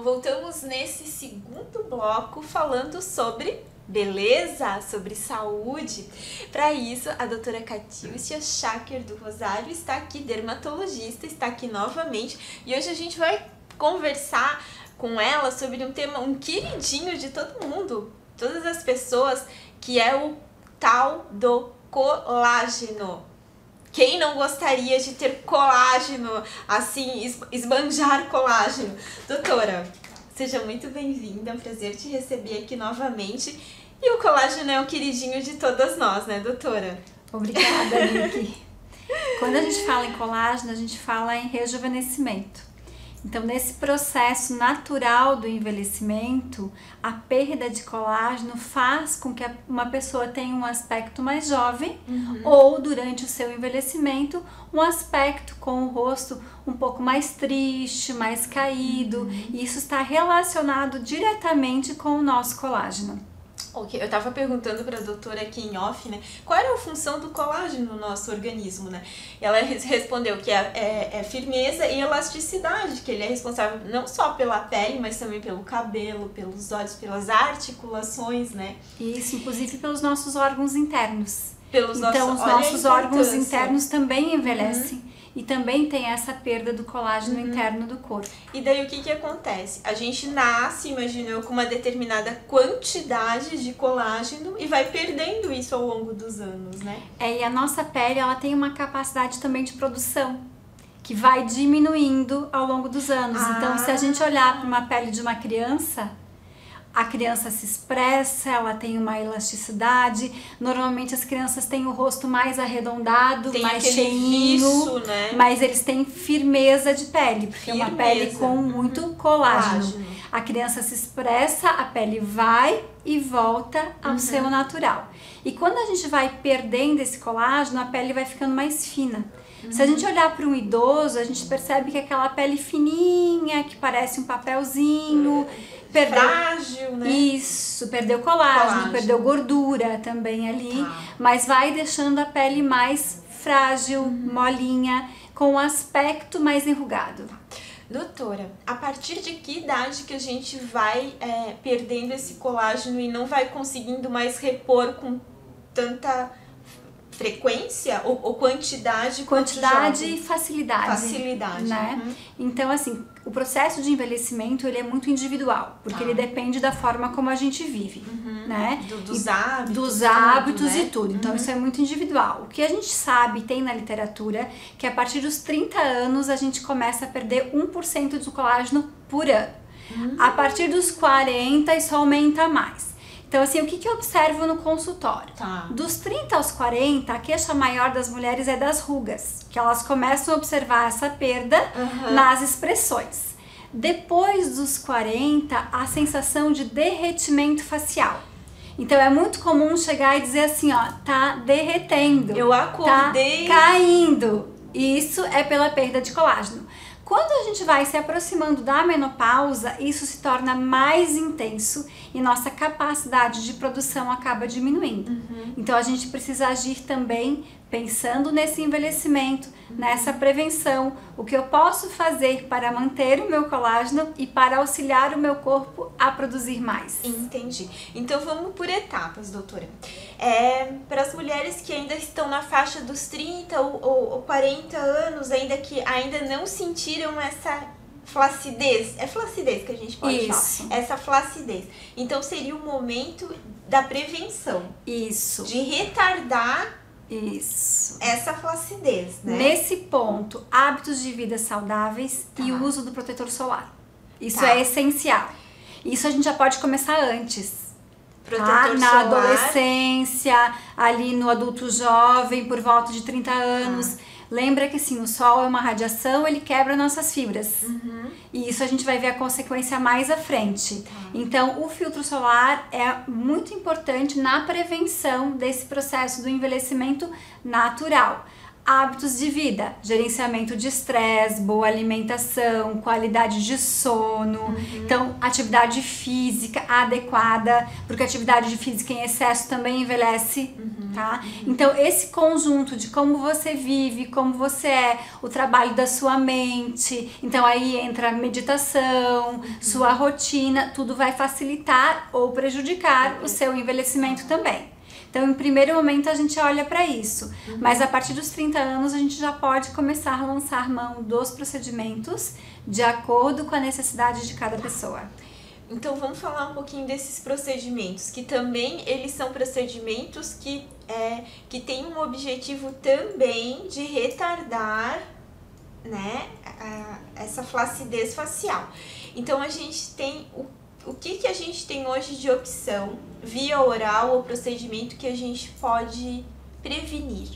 voltamos nesse segundo bloco falando sobre beleza, sobre saúde. Para isso, a doutora Catiúcia Schacker do Rosário está aqui, dermatologista, está aqui novamente. E hoje a gente vai conversar com ela sobre um tema, um queridinho de todo mundo, todas as pessoas, que é o tal do colágeno. Quem não gostaria de ter colágeno, assim, esbanjar colágeno? Doutora, seja muito bem-vinda, é um prazer te receber aqui novamente. E o colágeno é um queridinho de todas nós, né, doutora? Obrigada, Nick. Quando a gente fala em colágeno, a gente fala em rejuvenescimento. Então, nesse processo natural do envelhecimento, a perda de colágeno faz com que uma pessoa tenha um aspecto mais jovem ou, durante o seu envelhecimento, um aspecto com o rosto um pouco mais triste, mais caído. E isso está relacionado diretamente com o nosso colágeno. Ok, eu tava perguntando pra doutora aqui em off, né, qual era a função do colágeno no nosso organismo, né? E ela respondeu que é firmeza e elasticidade, que ele é responsável não só pela pele, mas também pelo cabelo, pelos olhos, pelas articulações, né? Isso, inclusive pelos nossos órgãos internos. Pelos então, os nossos órgãos internos também envelhecem. E também tem essa perda do colágeno interno do corpo. E daí o que acontece? A gente nasce, imagina eu, com uma determinada quantidade de colágeno e vai perdendo isso ao longo dos anos, né? E a nossa pele, ela tem uma capacidade também de produção, que vai diminuindo ao longo dos anos. Então, se a gente olhar para uma pele de uma criança, a criança se expressa, ela tem uma elasticidade. Normalmente as crianças têm o rosto mais arredondado, mais cheinho, né? Mas eles têm firmeza de pele, porque é uma pele com muito colágeno. A criança se expressa, a pele vai e volta ao seu natural. E quando a gente vai perdendo esse colágeno, a pele vai ficando mais fina. Se a gente olhar para um idoso, a gente percebe que aquela pele fininha, que parece um papelzinho, frágil, né? Isso, perdeu colágeno, perdeu gordura também ali, mas vai deixando a pele mais frágil, molinha, com um aspecto mais enrugado. Doutora, a partir de que idade que a gente vai perdendo esse colágeno e não vai conseguindo mais repor com tanta frequência ou quantidade? Quantidade e facilidade. Facilidade, né? Então, assim, o processo de envelhecimento, ele é muito individual, porque ele depende da forma como a gente vive, né? Dos hábitos. Dos hábitos, tudo, né? e tudo. Então, isso é muito individual. O que a gente sabe, tem na literatura, que a partir dos 30 anos, a gente começa a perder 1% do colágeno por ano. A partir dos 40, isso aumenta mais. Então, assim, o que eu observo no consultório? Dos 30 aos 40, a queixa maior das mulheres é das rugas, que elas começam a observar essa perda nas expressões. Depois dos 40, a sensação de derretimento facial. Então, é muito comum chegar e dizer assim, ó, tá derretendo. Eu acordei. Tá caindo. Isso é pela perda de colágeno. Quando a gente vai se aproximando da menopausa, isso se torna mais intenso e nossa capacidade de produção acaba diminuindo. Então a gente precisa agir também pensando nesse envelhecimento, nessa prevenção, o que eu posso fazer para manter o meu colágeno e para auxiliar o meu corpo a produzir mais. Entendi. Então vamos por etapas, doutora. Para as mulheres que ainda estão na faixa dos 30 ou 40 anos, que ainda não sentiram essa flacidez, é flacidez que a gente pode falar, essa flacidez. Então seria o momento da prevenção. Isso. De retardar essa flacidez, né? Nesse ponto, hábitos de vida saudáveis e o uso do protetor solar. Isso é essencial. Isso a gente já pode começar antes. Na adolescência, ali no adulto jovem, por volta de 30 anos. Lembra que assim, o sol é uma radiação, ele quebra nossas fibras. E isso a gente vai ver a consequência mais à frente. Então, o filtro solar é muito importante na prevenção desse processo do envelhecimento natural. Hábitos de vida, gerenciamento de estresse, boa alimentação, qualidade de sono, então atividade física adequada, porque atividade física em excesso também envelhece, tá? Então esse conjunto de como você vive, como você é, o trabalho da sua mente, então aí entra a meditação, sua rotina, tudo vai facilitar ou prejudicar o seu envelhecimento também. Então, em primeiro momento, a gente olha para isso, mas a partir dos 30 anos, a gente já pode começar a lançar mão dos procedimentos de acordo com a necessidade de cada pessoa. Então, vamos falar um pouquinho desses procedimentos, que também eles são procedimentos que têm um objetivo também de retardar, né, essa flacidez facial. Então, a gente tem o que a gente tem hoje de opção via oral ou procedimento que a gente pode prevenir?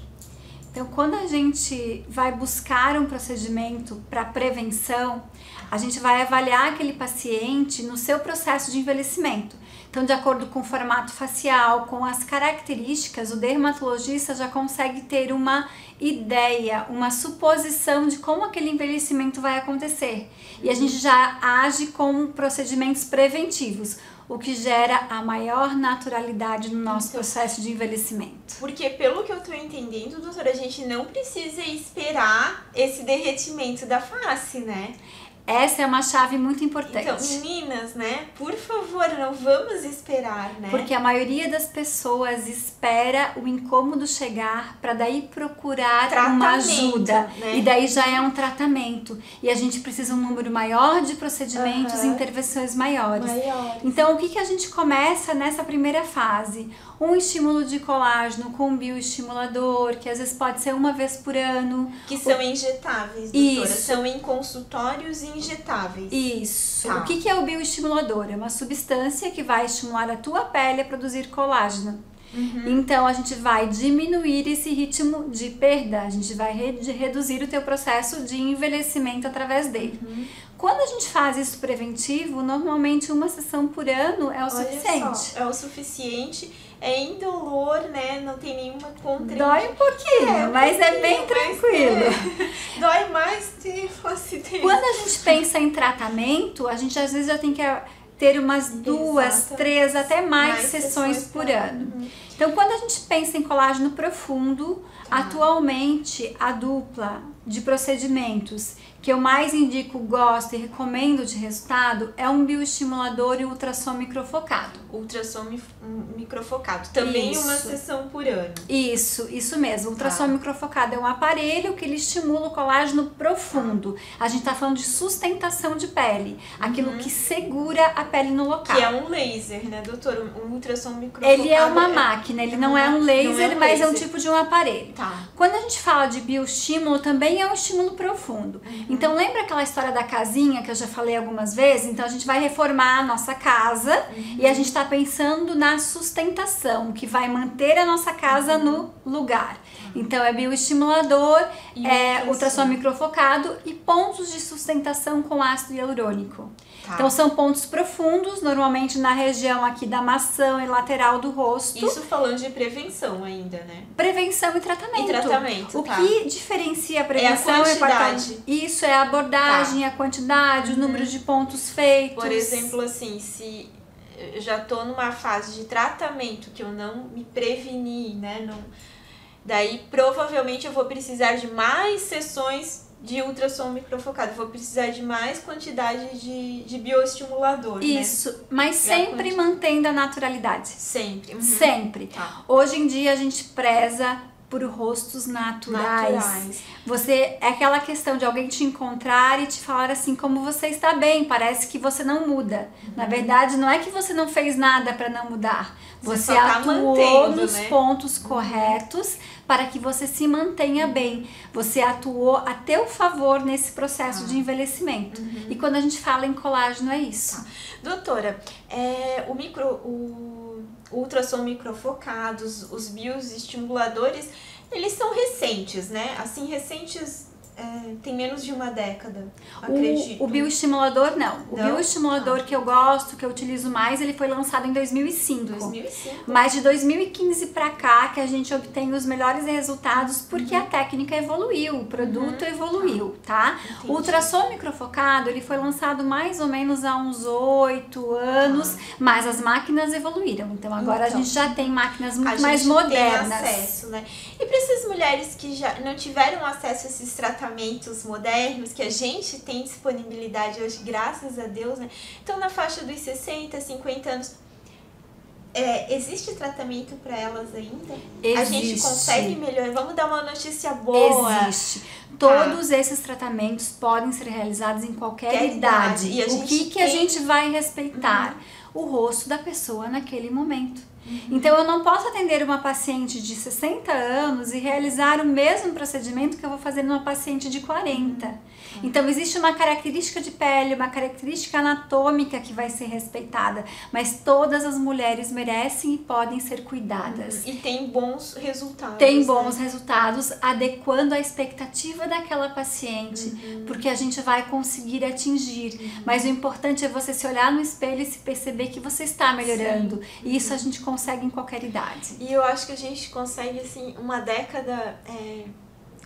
Então, quando a gente vai buscar um procedimento para prevenção, a gente vai avaliar aquele paciente no seu processo de envelhecimento. Então, de acordo com o formato facial, com as características, o dermatologista já consegue ter uma ideia, uma suposição de como aquele envelhecimento vai acontecer. E a gente já age com procedimentos preventivos, o que gera a maior naturalidade no nosso processo de envelhecimento. Porque pelo que eu tô entendendo, doutora, a gente não precisa esperar esse derretimento da face, né? Essa é uma chave muito importante. Então, meninas, né? Por favor, não vamos esperar, né? Porque a maioria das pessoas espera o incômodo chegar para daí procurar uma ajuda. Né? E daí já é um tratamento. E a gente precisa um número maior de procedimentos e intervenções maiores. Então, o que a gente começa nessa primeira fase? Um estímulo de colágeno com um bioestimulador, que às vezes pode ser uma vez por ano. Que são injetáveis, doutora. Isso. São em consultórios injetáveis. Isso. Tá. O que é o bioestimulador? É uma substância que vai estimular a tua pele a produzir colágeno. Então, a gente vai diminuir esse ritmo de perda, a gente vai reduzir o teu processo de envelhecimento através dele. Quando a gente faz isso preventivo, normalmente uma sessão por ano é o suficiente. É o suficiente, é indolor, né? Não tem nenhuma contraindicação. Dói um pouquinho, mas é bem tranquilo. Dói mais de flacidez. Quando a gente pensa em tratamento, a gente às vezes já tem que ter umas 2, 3, até mais sessões por ano. Então, quando a gente pensa em colágeno profundo, atualmente a dupla de procedimentos que eu mais indico, gosto e recomendo de resultado é um bioestimulador e ultrassom microfocado. Ultrassom microfocado. Também uma sessão por ano. Isso mesmo. O ultrassom microfocado é um aparelho que ele estimula o colágeno profundo. A gente tá falando de sustentação de pele. Aquilo que segura a pele no local. Que é um laser, né, doutor? Um ultrassom microfocado. Ele é uma máquina, ele não é um laser, mas é um tipo de um aparelho. Tá. Quando a gente fala de bioestímulo, também é um estímulo profundo. Então, lembra aquela história da casinha que eu já falei algumas vezes? Então, a gente vai reformar a nossa casa e a gente está pensando na sustentação, que vai manter a nossa casa no lugar. Então, é bioestimulador, ultrassom microfocado e pontos de sustentação com ácido hialurônico. Então, são pontos profundos, normalmente na região aqui da maçã e lateral do rosto. Isso falando de prevenção ainda, né? Prevenção e tratamento. O que diferencia a prevenção é a quantidade. Isso é a abordagem, a quantidade, o número de pontos feitos. Por exemplo, assim, se eu já tô numa fase de tratamento que eu não me preveni, né? Daí, provavelmente, eu vou precisar de mais sessões de ultrassom microfocado. Vou precisar de mais quantidade de bioestimulador, Isso, né? Mas sempre mantendo a naturalidade. Sempre. Sempre. Hoje em dia, a gente preza por rostos naturais. Você é aquela questão de alguém te encontrar e te falar assim, como você está bem, parece que você não muda. Na verdade, não é que você não fez nada para não mudar. Você atuou nos pontos corretos para que você se mantenha bem. Você atuou a teu favor nesse processo de envelhecimento. E quando a gente fala em colágeno, é isso. Doutora, o ultrassom microfocados, os bioestimuladores, eles são recentes, né? Assim, recentes tem menos de uma década, acredito. O bioestimulador não. O bioestimulador que eu gosto, que eu utilizo mais, ele foi lançado em 2005. 2005. Mas de 2015 pra cá que a gente obtém os melhores resultados porque a técnica evoluiu, o produto evoluiu, tá? Entendi. O ultrassom microfocado, ele foi lançado mais ou menos há uns 8 anos, mas as máquinas evoluíram. Então agora a gente já tem máquinas muito mais modernas. Tem acesso, né? E para essas mulheres que já não tiveram acesso a esses tratamentos modernos, que a gente tem disponibilidade hoje, graças a Deus, né? Então na faixa dos 60, 50 anos, existe tratamento para elas ainda? Existe. A gente consegue melhorar? Vamos dar uma notícia boa. Existe. Todos esses tratamentos podem ser realizados em qualquer idade. E o que a gente vai respeitar? O rosto da pessoa naquele momento. Então eu não posso atender uma paciente de 60 anos e realizar o mesmo procedimento que eu vou fazer numa paciente de 40. Então existe uma característica de pele, uma característica anatômica que vai ser respeitada, mas todas as mulheres merecem e podem ser cuidadas. E tem bons resultados. Tem bons resultados, adequando a expectativa daquela paciente, porque a gente vai conseguir atingir. Mas o importante é você se olhar no espelho e se perceber que você está melhorando. E isso a gente consegue em qualquer idade. E eu acho que a gente consegue, assim, uma década...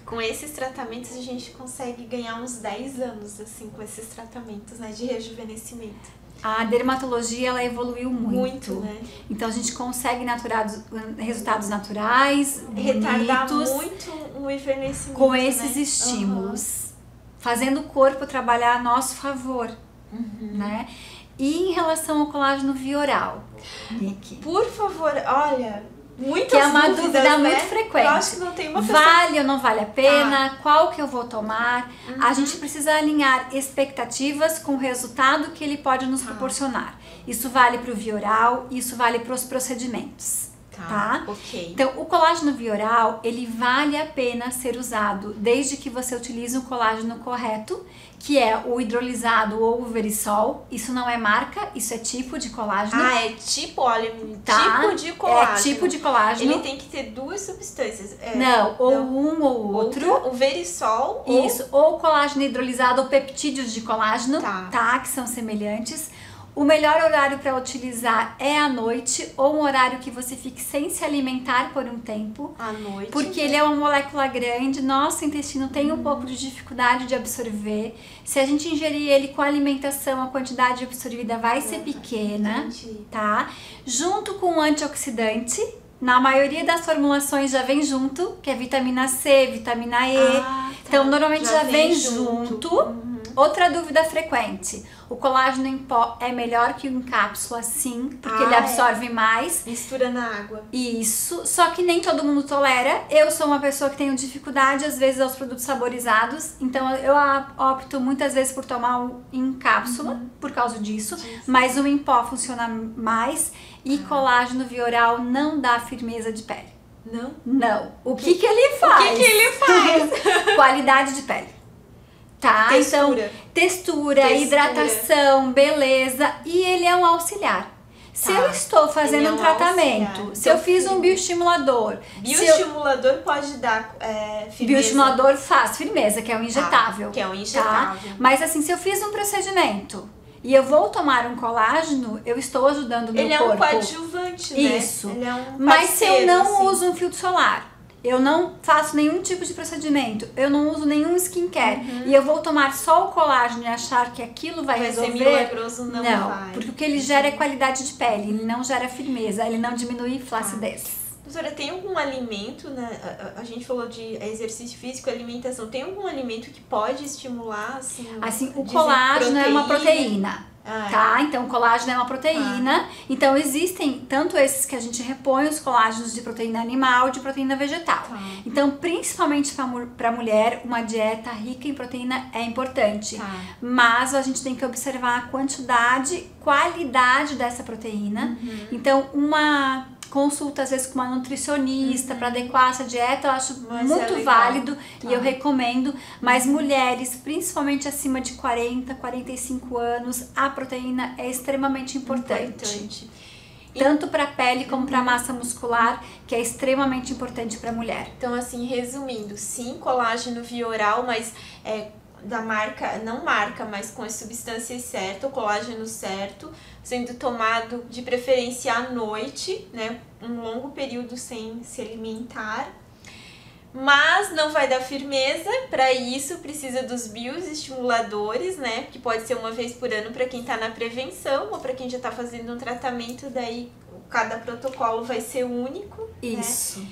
Com esses tratamentos a gente consegue ganhar uns 10 anos, assim, com esses tratamentos, né, de rejuvenescimento. A dermatologia, ela evoluiu muito. Né? Então a gente consegue resultados naturais, retardar bonitos, muito o envelhecimento, com esses estímulos, fazendo o corpo trabalhar a nosso favor, né? E em relação ao colágeno via oral, Nick? Por favor, olha... Que é uma dúvida muito frequente. Eu acho que não tem uma vale ou não vale a pena? Qual que eu vou tomar? A gente precisa alinhar expectativas com o resultado que ele pode nos proporcionar. Isso vale para o via oral, isso vale para os procedimentos. Tá? Ok. Então, o colágeno via oral, ele vale a pena ser usado desde que você utilize o colágeno correto, que é o hidrolisado ou o Verisol. Isso não é marca, isso é tipo de colágeno. É tipo, olha, tipo de colágeno. É tipo de colágeno. Ele tem que ter duas substâncias. Um ou outro. O Verisol. Isso, ou colágeno hidrolisado ou peptídeos de colágeno, que são semelhantes. O melhor horário para utilizar é à noite, ou um horário que você fique sem se alimentar por um tempo. À noite. Porque ele é uma molécula grande, nosso intestino tem um pouco de dificuldade de absorver. Se a gente ingerir ele com alimentação, a quantidade absorvida vai ser pequena, tá? Junto com um antioxidante, na maioria das formulações já vem junto, que é vitamina C, vitamina E. Então, normalmente já vem junto. Outra dúvida frequente: o colágeno em pó é melhor que o em cápsula, sim, porque ele absorve mais. Mistura na água. Isso, só que nem todo mundo tolera. Eu sou uma pessoa que tenho dificuldade, às vezes, aos produtos saborizados, então eu opto muitas vezes por tomar o em cápsula, por causa disso, mas o em pó funciona mais, e colágeno via oral não dá firmeza de pele. Não? Não. O que ele faz? O que ele faz? Qualidade de pele. Tá? Textura. Então, textura, hidratação, beleza, e ele é um auxiliar. Se eu estou fazendo um tratamento, se eu fiz um bioestimulador... Bioestimulador pode dar firmeza? Bioestimulador faz firmeza, que é um injetável. Que é um injetável. Tá? Mas assim, se eu fiz um procedimento e eu vou tomar um colágeno, eu estou ajudando o meu corpo. Ele é um coadjuvante, né? Isso. Ele é um Mas se eu não assim. uso um filtro solar, eu não faço nenhum tipo de procedimento, eu não uso nenhum skincare, e eu vou tomar só o colágeno e achar que aquilo vai resolver... ser milagroso, não vai. Porque o que ele gera é qualidade de pele, ele não gera firmeza, ele não diminui flacidez. Doutora, tem algum alimento, né? A gente falou de exercício físico, alimentação, tem algum alimento que pode estimular, assim... o colágeno é uma proteína. Tá? Então o colágeno é uma proteína. Então existem tanto esses que a gente repõe os colágenos de proteína animal e de proteína vegetal. Então, principalmente para mulher, uma dieta rica em proteína é importante. Mas a gente tem que observar a quantidade, qualidade dessa proteína. Então, uma consulta às vezes com uma nutricionista para adequar essa dieta, eu acho muito válido e eu recomendo, mas mulheres, principalmente acima de 40, 45 anos, a proteína é extremamente importante. tanto para a pele como para a massa muscular, que é extremamente importante para a mulher. Então, assim, resumindo, sim, colágeno via oral, mas da marca, não marca, mas com as substâncias certas, o colágeno certo, sendo tomado de preferência à noite, né, um longo período sem se alimentar. Mas não vai dar firmeza, para isso precisa dos bioestimuladores, né? Que pode ser uma vez por ano para quem está na prevenção ou para quem já está fazendo um tratamento, daí cada protocolo vai ser único. Isso. Né?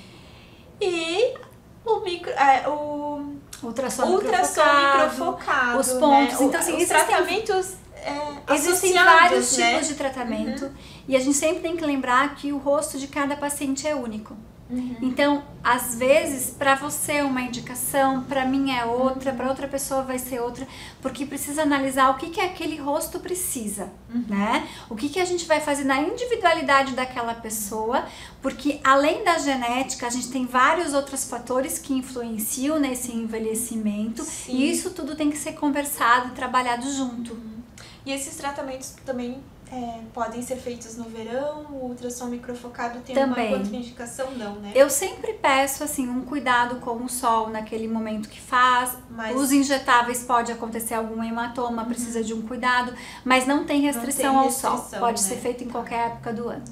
E o ultrassom microfocado, os pontos. Né? Então, assim, os tratamentos existem vários tipos de tratamento e a gente sempre tem que lembrar que o rosto de cada paciente é único. Então, às vezes, para você é uma indicação, para mim é outra, para outra pessoa vai ser outra, porque precisa analisar o que aquele rosto precisa, né? O que a gente vai fazer na individualidade daquela pessoa, porque além da genética, a gente tem vários outros fatores que influenciam nesse envelhecimento. Sim. E isso tudo tem que ser conversado e trabalhado junto. E esses tratamentos também podem ser feitos no verão? O ultrassom microfocado tem também. Uma contraindicação? Não, né? Eu sempre peço assim um cuidado com o sol naquele momento que faz. Os injetáveis pode acontecer algum hematoma, precisa de um cuidado, mas não tem restrição ao sol. Pode ser feito em qualquer época do ano.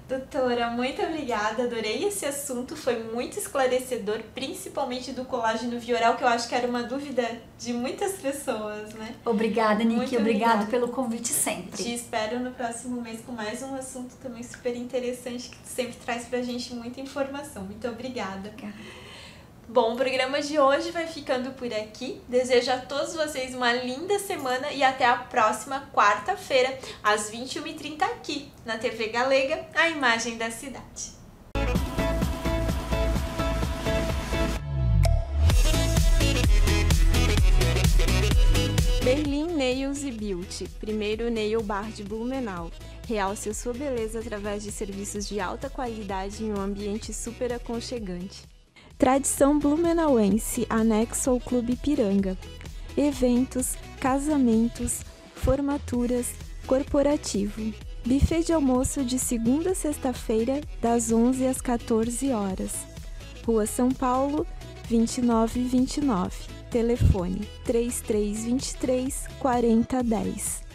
Doutora, muito obrigada, adorei esse assunto, foi muito esclarecedor, principalmente do colágeno via oral, que eu acho que era uma dúvida de muitas pessoas, né? Obrigada, Niki, obrigada pelo convite sempre. Te espero no próximo mês com mais um assunto também super interessante, que sempre traz pra gente muita informação. Muito obrigada. Bom, o programa de hoje vai ficando por aqui. Desejo a todos vocês uma linda semana e até a próxima quarta-feira, às 21h30 aqui, na TV Galega, a imagem da cidade. Berlin Nails e Beauty, primeiro nail bar de Blumenau. Realce a sua beleza através de serviços de alta qualidade em um ambiente super aconchegante. Tradição blumenauense, anexo ao Clube Piranga. Eventos, casamentos, formaturas, corporativo. Buffet de almoço de segunda a sexta-feira, das 11 às 14 horas. Rua São Paulo, 2929. Telefone 3323 4010.